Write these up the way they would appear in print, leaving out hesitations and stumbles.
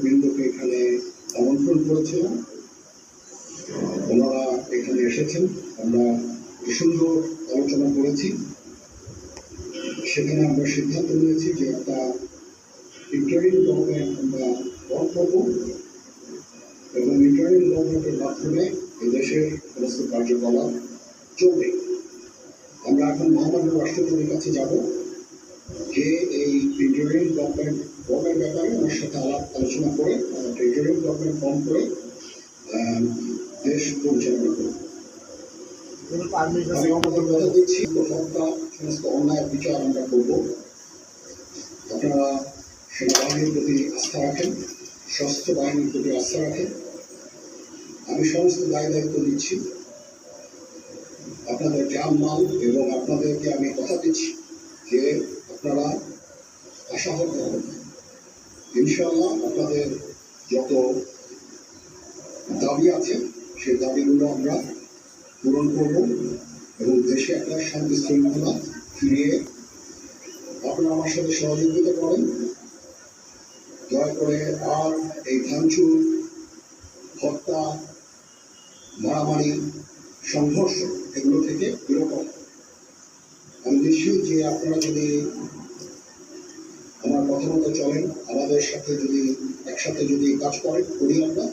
বিন্দুকে এখানে আমন্ত্রণ করেছিলাম, ওনারা এখানে এসেছেন। আমরা সুন্দর আলোচনা করেছি। সেখানে আমরা সিদ্ধান্ত নিয়েছি যে একটা ইন্টারিম গভর্নমেন্ট আমরা ফর্ম করব এবং ইন্টারিম গভর্নমেন্টের মাধ্যমে এদেশের সমস্ত কার্যকলাপ চলবে। আমরা এখন মহামান্য রাষ্ট্রপতির কাছে যাব যে এই ইন্টারিম গভর্নমেন্ট ফর্মের ব্যাপারে আমার সাথে আলোচনা করে ইন্টারিম গভর্নমেন্ট ফর্ম করে দেশ পরিচালনা করব। আমি আমাদের কথা দিচ্ছি, হত্যা সমস্ত অন্যায় বিচার আমরা করব। আপনারা সেনাবাহিনীর প্রতি আস্থা রাখেন, সশস্ত্র বাহিনীর প্রতি আস্থা রাখেন। আমি সমস্ত দায় দায়িত্ব দিচ্ছি, আপনাদের জান মাল, এবং আপনাদেরকে আমি কথা দিচ্ছি যে আপনারা আশাহত হবেন। ইনশাআল্লাহ আপনাদের যত দাবি আছে সেই দাবিগুলো আমরা পূরণ করব এবং দেশে একটা শান্তি শৃঙ্খলা ফিরিয়ে আপনারা আমার সাথে সহযোগিতা করেন। দয়া করে আর এই ভাঙচুর, হত্যা, মারামারি, সংঘর্ষ এগুলো থেকে বিরত হন। আমি নিশ্চিত যে আপনারা যদি আমার কথা মতো চলেন, আমাদের সাথে যদি একসাথে যদি কাজ করি আমরা,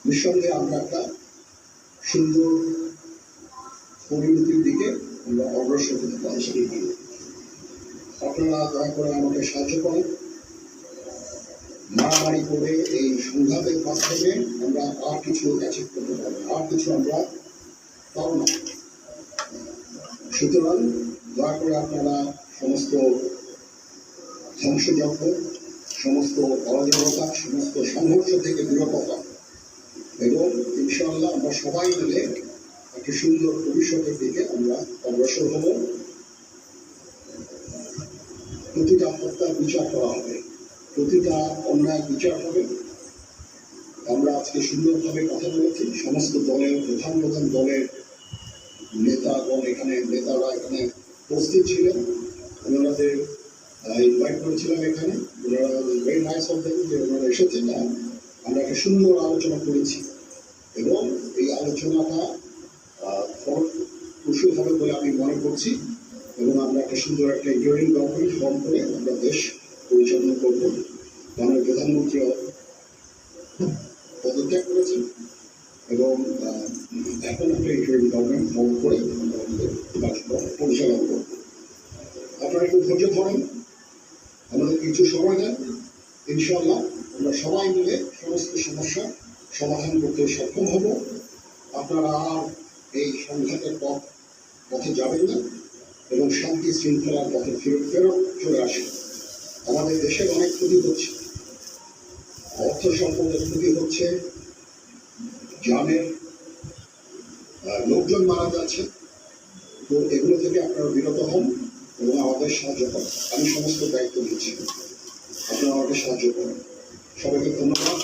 নিঃসন্দেহে আমরা একটা সুন্দর পরিণতির দিকে আমরা অগ্রসর হতে পারি। আপনারা দয়া করে আমাকে সাহায্য করেন। মারামারি করে এই সংঘাতের মাধ্যমে আমরা আর কিছু অ্যাচিভ করতে পারবো, আর কিছু আমরা পাবো না। সুতরাং দয়া করে আপনারা সমস্ত ধ্বংসযজ্ঞ, সমস্ত অরাজকতা, সমস্ত সংঘর্ষ থেকে বিরত হন এবং ইনশাআল্লাহ আমরা সবাই মিলে একটি সুন্দর ভবিষ্যতের দিকে আমরা অগ্রসর হব। প্রতিটা হত্যার বিচার করা হবে, প্রতিটা অন্যায় বিচার হবে। আমরা আজকে সুন্দরভাবে কথা বলেছি। সমস্ত দলের প্রধান দলের নেতারা এখানে উপস্থিত ছিলেন। ওনাদের ইনভাইট করেছিলাম এখানে। ওনারা ভেরি নাইস অফ দেম যে ওনারা এসেছেন। আমরা একটা সুন্দর আলোচনা করেছি এবং এই আলোচনাটা ফলপ্রসূ হবে বলে আমি মনে করছি এবং আমরা একটা সুন্দর একটা ইন্টারিম গভর্নমেন্ট ফর্ম করে আমরা দেশ পরিচালনা করব। মাননীয় প্রধানমন্ত্রী পদত্যাগ করেছেন এবং এখন একটা ইন্টারিম গভর্নমেন্ট ফর্ম করে আমরা আমাদের কাজকর্ম পরিচালনা করব। আপনারা একটু ধৈর্য ধরেন, আমাদের কিছু সময় দেন। ইনশাআল্লাহ আমরা সবাই মিলে সমস্ত সমস্যার সমাধান করতে সক্ষম হব। আপনারা আর এই সংঘাতের পথে যাবেন না এবং শান্তি শৃঙ্খলার পথে ফেরত চলে আসেন। আমাদের দেশের অনেক ক্ষতি হচ্ছে, অর্থ সম্পদের ক্ষতি হচ্ছে, জানের লোকজন মারা যাচ্ছে। তো এগুলো থেকে আপনারা বিরত হন এবং আমাদের সাহায্য করেন। আমি সমস্ত দায়িত্ব দিচ্ছি, আপনারা আমাকে সাহায্য করেন। সবাইকে ধন্যবাদ।